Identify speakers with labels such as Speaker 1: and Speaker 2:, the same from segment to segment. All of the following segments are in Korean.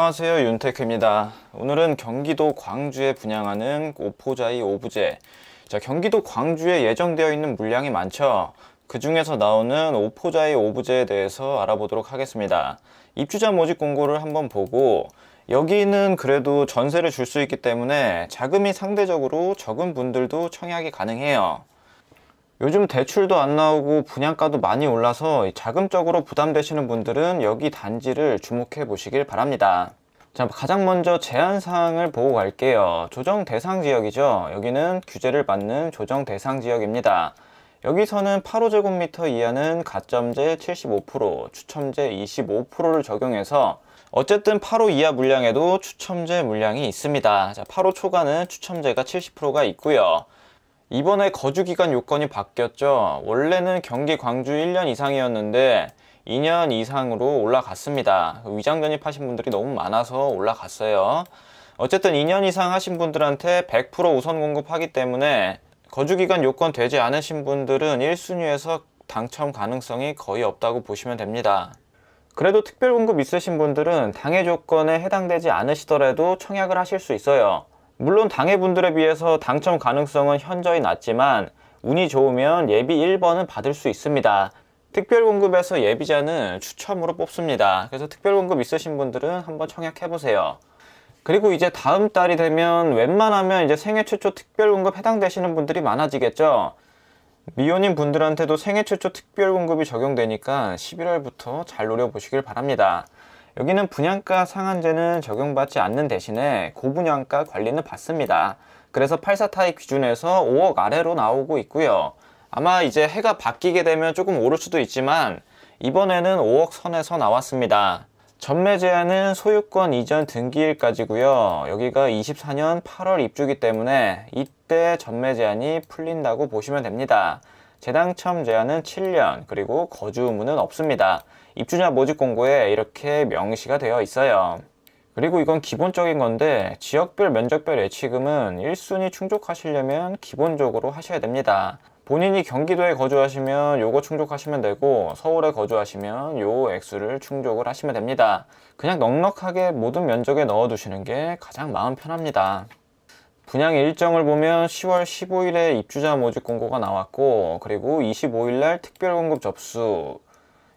Speaker 1: 안녕하세요, 윤테크입니다. 오늘은 경기도 광주에 분양하는 오포자이 오브제. 경기도 광주에 예정되어 있는 물량이 많죠. 그 중에서 나오는 오포자이 오브제에 대해서 알아보도록 하겠습니다. 입주자 모집 공고를 한번 보고, 여기는 그래도 전세를 줄 수 있기 때문에 자금이 상대적으로 적은 분들도 청약이 가능해요. 요즘 대출도 안 나오고 분양가도 많이 올라서 자금적으로 부담되시는 분들은 여기 단지를 주목해 보시길 바랍니다. 자, 가장 먼저 제한사항을 보고 갈게요. 조정 대상 지역이죠. 여기는 규제를 받는 조정 대상 지역입니다. 여기서는 8호제곱미터 이하는 가점제 75%, 추첨제 25%를 적용해서 어쨌든 8호 이하 물량에도 추첨제 물량이 있습니다. 자, 8호 초과는 추첨제가 70%가 있고요. 이번에 거주기간 요건이 바뀌었죠. 원래는 경기 광주 1년 이상이었는데 2년 이상으로 올라갔습니다. 위장 전입하신 분들이 너무 많아서 올라갔어요. 어쨌든 2년 이상 하신 분들한테 100% 우선 공급하기 때문에 거주기간 요건 되지 않으신 분들은 1순위에서 당첨 가능성이 거의 없다고 보시면 됩니다. 그래도 특별 공급 있으신 분들은 당해 조건에 해당되지 않으시더라도 청약을 하실 수 있어요. 물론 당해분들에 비해서 당첨 가능성은 현저히 낮지만 운이 좋으면 예비 1번은 받을 수 있습니다. 특별공급에서 예비자는 추첨으로 뽑습니다. 그래서 특별공급 있으신 분들은 한번 청약해보세요. 그리고 이제 다음 달이 되면 웬만하면 이제 생애 최초 특별공급 해당되시는 분들이 많아지겠죠. 미혼인 분들한테도 생애 최초 특별공급이 적용되니까 11월부터 잘 노려보시길 바랍니다. 여기는 분양가 상한제는 적용받지 않는 대신에 고분양가 관리는 받습니다. 그래서 84 타입 기준에서 5억 아래로 나오고 있고요. 아마 이제 해가 바뀌게 되면 조금 오를 수도 있지만 이번에는 5억 선에서 나왔습니다. 전매 제한은 소유권 이전 등기일까지고요. 여기가 24년 8월 입주기 때문에 이때 전매 제한이 풀린다고 보시면 됩니다. 재당첨 제한은 7년, 그리고 거주 의무는 없습니다. 입주자 모집 공고에 이렇게 명시가 되어 있어요. 그리고 이건 기본적인 건데 지역별 면적별 예치금은 1순위 충족하시려면 기본적으로 하셔야 됩니다. 본인이 경기도에 거주하시면 요거 충족하시면 되고 서울에 거주하시면 요 액수를 충족을 하시면 됩니다. 그냥 넉넉하게 모든 면적에 넣어 두시는 게 가장 마음 편합니다. 분양 일정을 보면 10월 15일에 입주자 모집 공고가 나왔고, 그리고 25일날 특별공급 접수,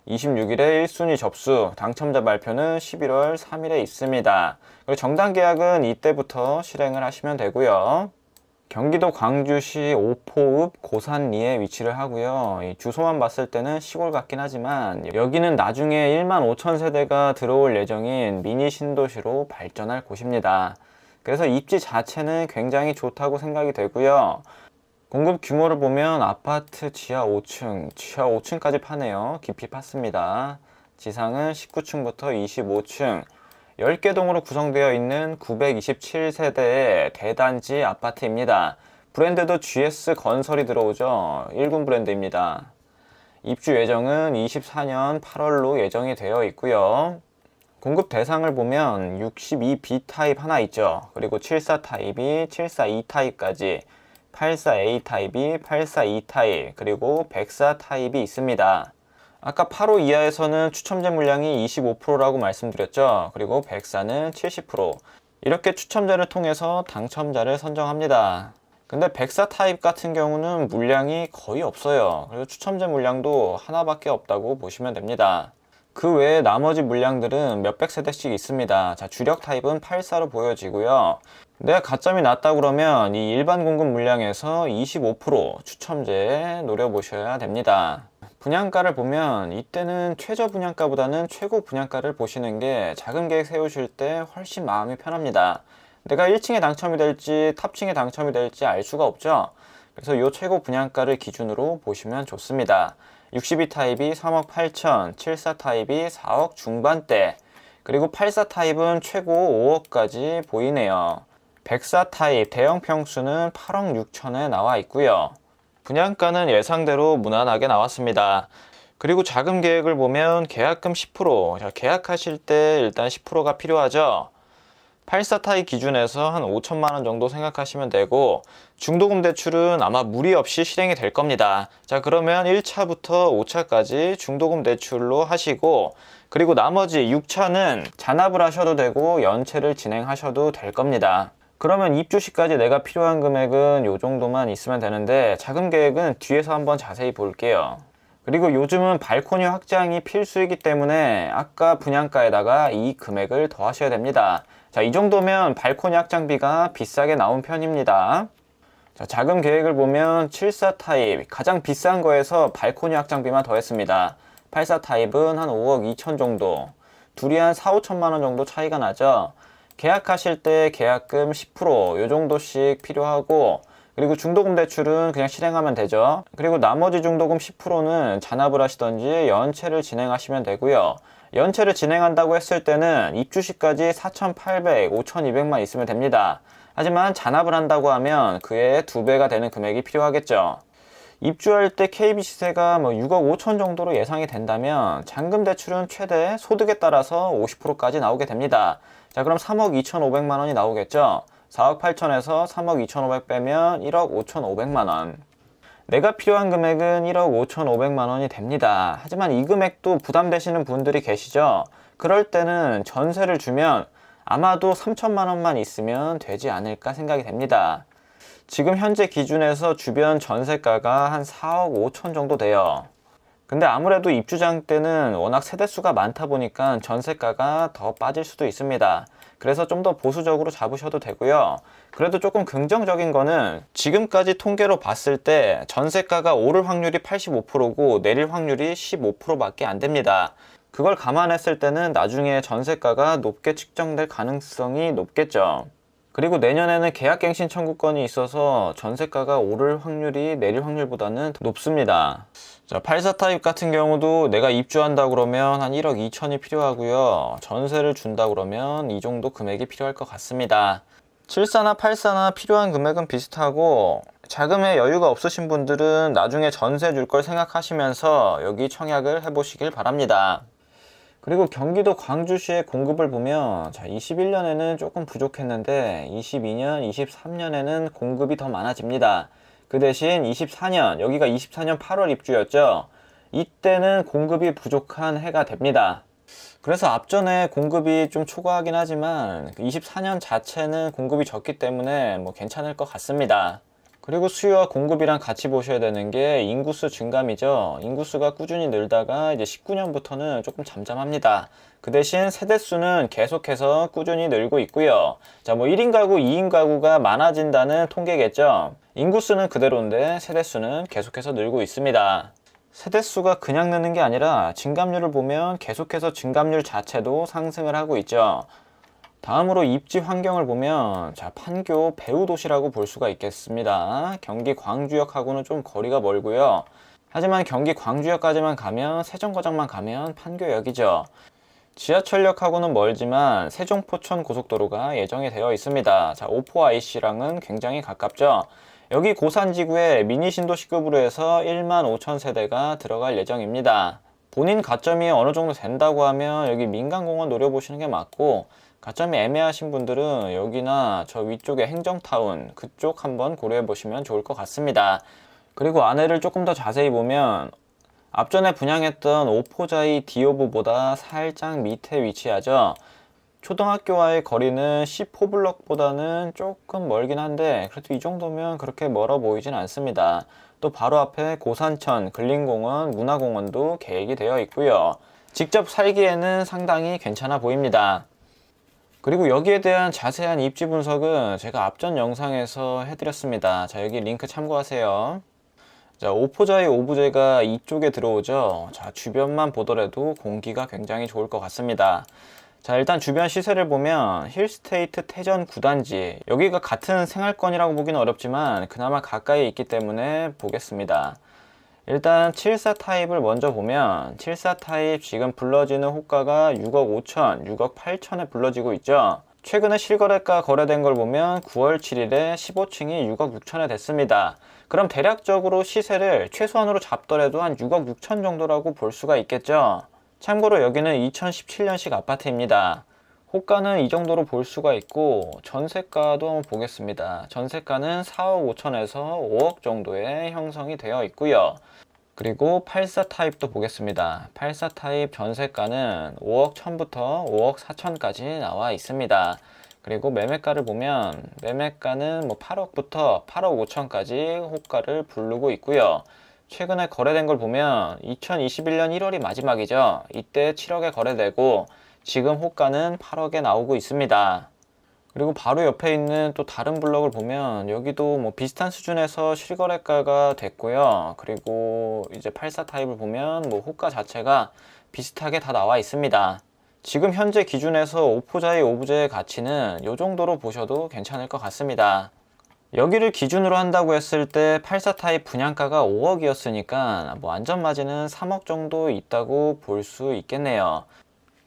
Speaker 1: 26일에 1순위 접수, 당첨자 발표는 11월 3일에 있습니다. 그리고 정당 계약은 이때부터 실행을 하시면 되고요. 경기도 광주시 오포읍 고산리에 위치를 하고요. 이 주소만 봤을 때는 시골 같긴 하지만 여기는 나중에 1만 5천 세대가 들어올 예정인 미니 신도시로 발전할 곳입니다. 그래서 입지 자체는 굉장히 좋다고 생각이 되고요. 공급 규모를 보면 아파트 지하 5층까지 파네요. 깊이 팠습니다. 지상은 19층부터 25층, 10개 동으로 구성되어 있는 927세대의 대단지 아파트입니다. 브랜드도 GS 건설이 들어오죠. 1군 브랜드입니다. 입주 예정은 24년 8월로 예정이 되어 있고요. 공급 대상을 보면 62B 타입 하나 있죠. 그리고 74 타입이 74E 타입까지, 84A 타입이 84E 타입, 그리고 104 타입이 있습니다. 아까 8호 이하에서는 추첨제 물량이 25%라고 말씀드렸죠. 그리고 104는 70%. 이렇게 추첨제를 통해서 당첨자를 선정합니다. 근데 104 타입 같은 경우는 물량이 거의 없어요. 그래서 추첨제 물량도 하나밖에 없다고 보시면 됩니다. 그 외에 나머지 물량들은 몇백 세대씩 있습니다. 자, 주력 타입은 84로 보여지고요. 내가 가점이 낮다 그러면 이 일반 공급 물량에서 25% 추첨제에 노려보셔야 됩니다. 분양가를 보면 이때는 최저 분양가보다는 최고 분양가를 보시는 게 자금 계획 세우실 때 훨씬 마음이 편합니다. 내가 1층에 당첨이 될지 탑층에 당첨이 될지 알 수가 없죠. 그래서 이 최고 분양가를 기준으로 보시면 좋습니다. 62 타입이 3억 8천, 74 타입이 4억 중반대, 그리고 84 타입은 최고 5억까지 보이네요. 104 타입 대형 평수는 8억 6천에 나와 있고요. 분양가는 예상대로 무난하게 나왔습니다. 그리고 자금 계획을 보면 계약금 10%, 계약하실 때 일단 10%가 필요하죠. 84 타입 기준에서 한 5천만 원 정도 생각하시면 되고, 중도금 대출은 아마 무리 없이 실행이 될 겁니다. 자, 그러면 1차부터 5차까지 중도금 대출로 하시고, 그리고 나머지 6차는 잔압을 하셔도 되고 연체를 진행하셔도 될 겁니다. 그러면 입주 시까지 내가 필요한 금액은 요 정도만 있으면 되는데, 자금 계획은 뒤에서 한번 자세히 볼게요. 그리고 요즘은 발코니 확장이 필수이기 때문에 아까 분양가에다가 이 금액을 더하셔야 됩니다. 자, 이 정도면 발코니 확장비가 비싸게 나온 편입니다. 자, 자금 계획을 보면 74 타입 가장 비싼 거에서 발코니 확장비만 더했습니다. 84 타입은 한 5억 2천 정도, 둘이 한 4, 5천만 원 정도 차이가 나죠. 계약하실 때 계약금 10% 요 정도씩 필요하고, 그리고 중도금 대출은 그냥 실행하면 되죠. 그리고 나머지 중도금 10%는 잔압을 하시던지 연체를 진행하시면 되고요. 연체를 진행한다고 했을 때는 입주 시까지 4,800, 5,200만 있으면 됩니다. 하지만 잔압을 한다고 하면 그의 2배가 되는 금액이 필요하겠죠. 입주할 때 KB 시세가 6억 5천 정도로 예상이 된다면 잔금 대출은 최대 소득에 따라서 50%까지 나오게 됩니다. 자, 그럼 3억 2,500만 원이 나오겠죠. 4억 8천에서 3억 2,500 빼면 1억 5,500만 원. 내가 필요한 금액은 1억 5,500만 원이 됩니다. 하지만 이 금액도 부담되시는 분들이 계시죠. 그럴 때는 전세를 주면 아마도 3천만 원만 있으면 되지 않을까 생각이 됩니다. 지금 현재 기준에서 주변 전세가가 한 4억 5천 정도 돼요. 근데 아무래도 입주장 때는 워낙 세대수가 많다 보니까 전세가가 더 빠질 수도 있습니다. 그래서 좀 더 보수적으로 잡으셔도 되고요. 그래도 조금 긍정적인 거는 지금까지 통계로 봤을 때 전세가가 오를 확률이 85%고 내릴 확률이 15%밖에 안 됩니다. 그걸 감안했을 때는 나중에 전세가가 높게 측정될 가능성이 높겠죠. 그리고 내년에는 계약갱신 청구권이 있어서 전세가가 오를 확률이 내릴 확률보다는 높습니다. 자, 84 타입 같은 경우도 내가 입주한다 그러면 한 1억 2천이 필요하고요. 전세를 준다 그러면 이 정도 금액이 필요할 것 같습니다. 74나 84나 필요한 금액은 비슷하고, 자금에 여유가 없으신 분들은 나중에 전세 줄 걸 생각하시면서 여기 청약을 해보시길 바랍니다. 그리고 경기도 광주시의 공급을 보면, 자, 21년에는 조금 부족했는데 22년, 23년에는 공급이 더 많아집니다. 그 대신 24년, 여기가 24년 8월 입주였죠. 이때는 공급이 부족한 해가 됩니다. 그래서 앞전에 공급이 좀 초과하긴 하지만 24년 자체는 공급이 적기 때문에 괜찮을 것 같습니다. 그리고 수요와 공급이랑 같이 보셔야 되는 게 인구수 증감이죠. 인구수가 꾸준히 늘다가 이제 19년부터는 조금 잠잠합니다. 그 대신 세대수는 계속해서 꾸준히 늘고 있고요. 자, 1인 가구, 2인 가구가 많아진다는 통계겠죠. 인구수는 그대로인데 세대수는 계속해서 늘고 있습니다. 세대수가 그냥 느는 게 아니라 증감률을 보면 계속해서 증감률 자체도 상승을 하고 있죠. 다음으로 입지 환경을 보면, 자, 판교 배후도시라고 볼 수가 있겠습니다. 경기 광주역하고는 좀 거리가 멀고요. 하지만 경기 광주역까지만 가면, 세정거장만 가면 판교역이죠. 지하철역하고는 멀지만 세종포천 고속도로가 예정이 되어 있습니다. 자, 오포 IC랑은 굉장히 가깝죠. 여기 고산지구에 미니 신도시급으로 해서 1만 5천 세대가 들어갈 예정입니다. 본인 가점이 어느 정도 된다고 하면 여기 민간공원 노려보시는 게 맞고, 가점이 애매하신 분들은 여기나 저 위쪽에 행정타운 그쪽 한번 고려해 보시면 좋을 것 같습니다. 그리고 안에를 조금 더 자세히 보면 앞전에 분양했던 오포자이 디오브보다 살짝 밑에 위치하죠. 초등학교와의 거리는 C4블럭보다는 조금 멀긴 한데 그래도 이 정도면 그렇게 멀어 보이진 않습니다. 또 바로 앞에 고산천, 근린공원, 문화공원도 계획이 되어 있고요. 직접 살기에는 상당히 괜찮아 보입니다. 그리고 여기에 대한 자세한 입지 분석은 제가 앞전 영상에서 해드렸습니다. 자, 여기 링크 참고하세요. 자, 오포자이 오브제가 이쪽에 들어오죠. 자, 주변만 보더라도 공기가 굉장히 좋을 것 같습니다. 자, 일단 주변 시세를 보면 힐스테이트 태전 9단지, 여기가 같은 생활권이라고 보기는 어렵지만 그나마 가까이 있기 때문에 보겠습니다. 일단 74 타입을 먼저 보면 74 타입 지금 불러지는 호가가 6억 5천, 6억 8천에 불러지고 있죠. 최근에 실거래가 거래된 걸 보면 9월 7일에 15층이 6억 6천에 됐습니다. 그럼 대략적으로 시세를 최소한으로 잡더라도 한 6억 6천 정도라고 볼 수가 있겠죠. 참고로 여기는 2017년식 아파트입니다. 호가는 이 정도로 볼 수가 있고 전세가도 한번 보겠습니다. 전세가는 4억 5천에서 5억 정도에 형성이 되어 있고요. 그리고 84 타입도 보겠습니다. 84 타입 전세가는 5억 1천부터 5억 4천까지 나와 있습니다. 그리고 매매가를 보면 매매가는 뭐 8억부터 8억 5천까지 호가를 부르고 있고요. 최근에 거래된 걸 보면 2021년 1월이 마지막이죠. 이때 7억에 거래되고 지금 호가는 8억에 나오고 있습니다. 그리고 바로 옆에 있는 또 다른 블럭을 보면 여기도 뭐 비슷한 수준에서 실거래가가 됐고요. 그리고 이제 84 타입을 보면 뭐 호가 자체가 비슷하게 다 나와 있습니다. 지금 현재 기준에서 오포자의 오브제의 가치는 이 정도로 보셔도 괜찮을 것 같습니다. 여기를 기준으로 한다고 했을 때 84 타입 분양가가 5억이었으니까 뭐 안전마진은 3억 정도 있다고 볼 수 있겠네요.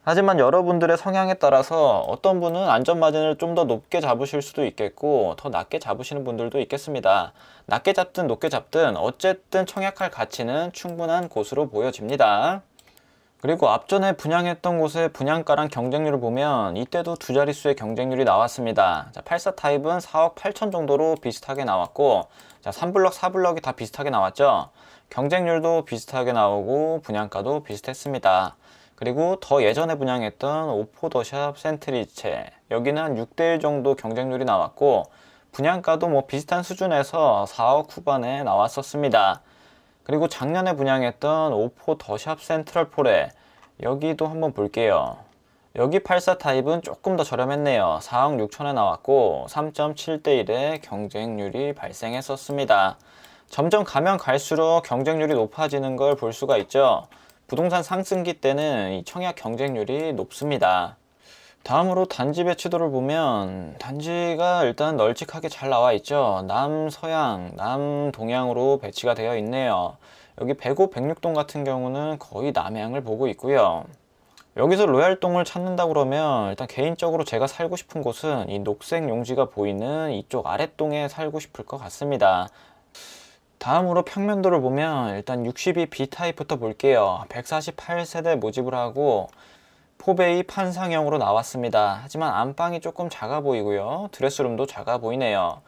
Speaker 1: 하지만 여러분들의 성향에 따라서 어떤 분은 안전마진을 좀 더 높게 잡으실 수도 있겠고 더 낮게 잡으시는 분들도 있겠습니다. 낮게 잡든 높게 잡든 어쨌든 청약할 가치는 충분한 곳으로 보여집니다. 그리고 앞전에 분양했던 곳의 분양가랑 경쟁률을 보면 이때도 두 자릿수의 경쟁률이 나왔습니다. 자, 84 타입은 4억 8천 정도로 비슷하게 나왔고, 자, 3블럭, 4블럭이 다 비슷하게 나왔죠. 경쟁률도 비슷하게 나오고 분양가도 비슷했습니다. 그리고 더 예전에 분양했던 오포더샵 센트리체, 여기는 한 6대1 정도 경쟁률이 나왔고 분양가도 뭐 비슷한 수준에서 4억 후반에 나왔었습니다. 그리고 작년에 분양했던 오포 더샵 센트럴 포레, 여기도 한번 볼게요. 여기 84 타입은 조금 더 저렴했네요. 4억 6천에 나왔고 3.7대1의 경쟁률이 발생했었습니다. 점점 가면 갈수록 경쟁률이 높아지는 걸 볼 수가 있죠. 부동산 상승기 때는 이 청약 경쟁률이 높습니다. 다음으로 단지 배치도를 보면 단지가 일단 널찍하게 잘 나와 있죠. 남서양, 남동양으로 배치가 되어 있네요. 여기 105, 106동 같은 경우는 거의 남향을 보고 있고요. 여기서 로얄동을 찾는다 그러면 일단 개인적으로 제가 살고 싶은 곳은 이 녹색 용지가 보이는 이쪽 아랫동에 살고 싶을 것 같습니다. 다음으로 평면도를 보면 일단 62 B타입부터 볼게요. 148세대 모집을 하고 포베이 판상형으로 나왔습니다. 하지만 안방이 조금 작아 보이고요. 드레스룸도 작아 보이네요.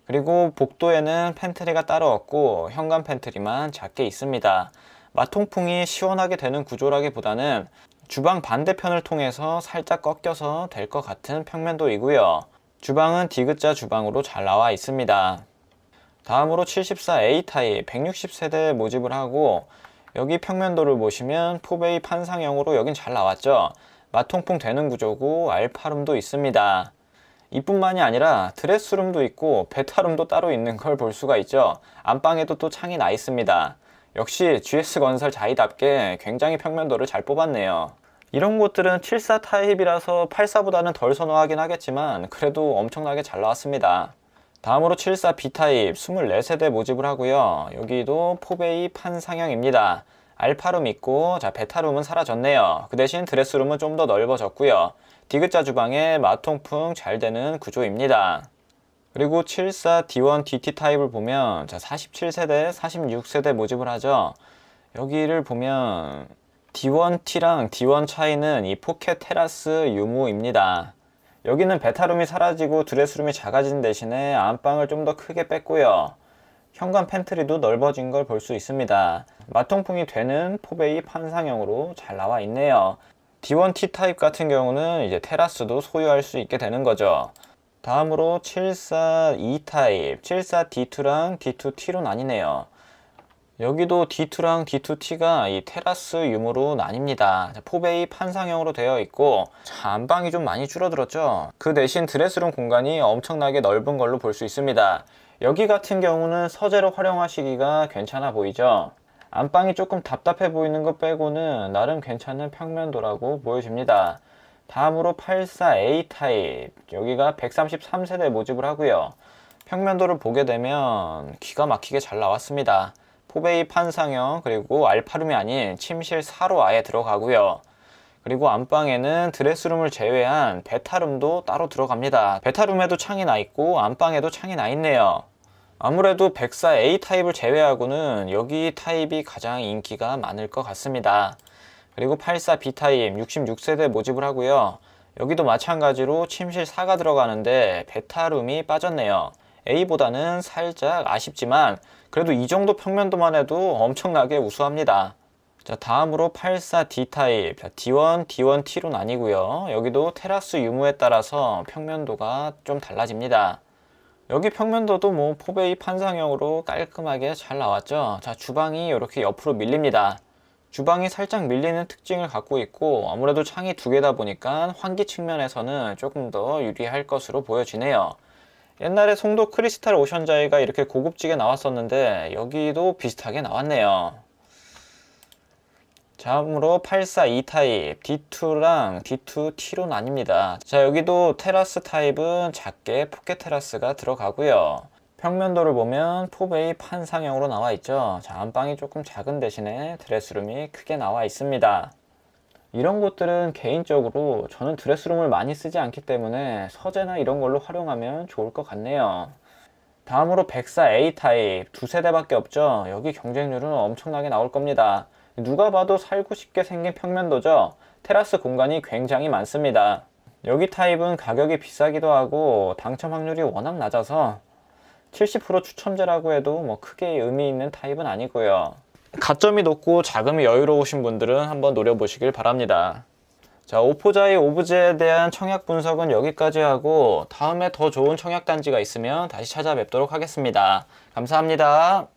Speaker 1: 그리고 복도에는 팬트리가 따로 없고 현관 팬트리만 작게 있습니다. 마통풍이 시원하게 되는 구조라기보다는 주방 반대편을 통해서 살짝 꺾여서 될 것 같은 평면도이고요. 주방은 디귿자 주방으로 잘 나와 있습니다. 다음으로 74A 타입 160세대 모집을 하고 여기 평면도를 보시면 포베이 판상형으로 여긴 잘 나왔죠. 마통풍 되는 구조고 알파룸도 있습니다. 이뿐만이 아니라 드레스룸도 있고 베타룸도 따로 있는 걸 볼 수가 있죠. 안방에도 또 창이 나 있습니다. 역시 GS건설 자이답게 굉장히 평면도를 잘 뽑았네요. 이런 곳들은 74 타입이라서 84보다는 덜 선호하긴 하겠지만 그래도 엄청나게 잘 나왔습니다. 다음으로 74 B타입 24세대 모집을 하고요. 여기도 포베이 판상형입니다. 알파룸 있고 자 베타룸은 사라졌네요. 그 대신 드레스룸은 좀 더 넓어졌고요. 디귿자 주방에 마통풍 잘 되는 구조입니다. 그리고 74 D1 DT 타입을 보면 자 47세대, 46세대 모집을 하죠. 여기를 보면 D1T랑 D1 차이는 이 포켓 테라스 유무입니다. 여기는 베타룸이 사라지고 드레스룸이 작아진 대신에 안방을 좀 더 크게 뺐고요. 현관 팬트리도 넓어진 걸 볼 수 있습니다. 마통풍이 되는 포베이 판상형으로 잘 나와 있네요. D1T 타입 같은 경우는 이제 테라스도 소유할 수 있게 되는 거죠. 다음으로 74E 타입, 74D2랑 D2T로 나뉘네요. 여기도 D2랑 D2T가 이 테라스 유무로 나뉩니다. 포베이 판상형으로 되어 있고 안방이 좀 많이 줄어들었죠. 그 대신 드레스룸 공간이 엄청나게 넓은 걸로 볼 수 있습니다. 여기 같은 경우는 서재로 활용하시기가 괜찮아 보이죠. 안방이 조금 답답해 보이는 것 빼고는 나름 괜찮은 평면도라고 보여집니다. 다음으로 84A 타입, 여기가 133세대 모집을 하고요. 평면도를 보게 되면 기가 막히게 잘 나왔습니다. 포베이 판상형 그리고 알파룸이 아닌 침실 4로 아예 들어가고요. 그리고 안방에는 드레스룸을 제외한 베타룸도 따로 들어갑니다. 베타룸에도 창이 나 있고 안방에도 창이 나 있네요. 아무래도 104A 타입을 제외하고는 여기 타입이 가장 인기가 많을 것 같습니다. 그리고 84B 타입 66세대 모집을 하고요. 여기도 마찬가지로 침실 4가 들어가는데 베타룸이 빠졌네요. A보다는 살짝 아쉽지만 그래도 이 정도 평면도만 해도 엄청나게 우수합니다. 자, 다음으로 84D 타입. 자, D1, D1T로 나뉘고요. 여기도 테라스 유무에 따라서 평면도가 좀 달라집니다. 여기 평면도도 뭐 포베이 판상형으로 깔끔하게 잘 나왔죠. 자, 주방이 이렇게 옆으로 밀립니다. 주방이 살짝 밀리는 특징을 갖고 있고 아무래도 창이 두 개다 보니까 환기 측면에서는 조금 더 유리할 것으로 보여지네요. 옛날에 송도 크리스탈 오션자이가 이렇게 고급지게 나왔었는데 여기도 비슷하게 나왔네요. 다음으로 84E 타입 D2랑 D2T로 나뉩니다. 자, 여기도 테라스 타입은 작게 포켓 테라스가 들어가고요. 평면도를 보면 포베이 판상형으로 나와 있죠. 자, 안방이 조금 작은 대신에 드레스룸이 크게 나와 있습니다. 이런 곳들은 개인적으로 저는 드레스룸을 많이 쓰지 않기 때문에 서재나 이런 걸로 활용하면 좋을 것 같네요. 다음으로 104A 타입 두 세대밖에 없죠. 여기 경쟁률은 엄청나게 나올 겁니다. 누가 봐도 살고 싶게 생긴 평면도죠. 테라스 공간이 굉장히 많습니다. 여기 타입은 가격이 비싸기도 하고 당첨 확률이 워낙 낮아서 70% 추첨제라고 해도 뭐 크게 의미 있는 타입은 아니고요. 가점이 높고 자금이 여유로우신 분들은 한번 노려보시길 바랍니다. 자, 오포자이 오브제에 대한 청약 분석은 여기까지 하고 다음에 더 좋은 청약 단지가 있으면 다시 찾아뵙도록 하겠습니다. 감사합니다.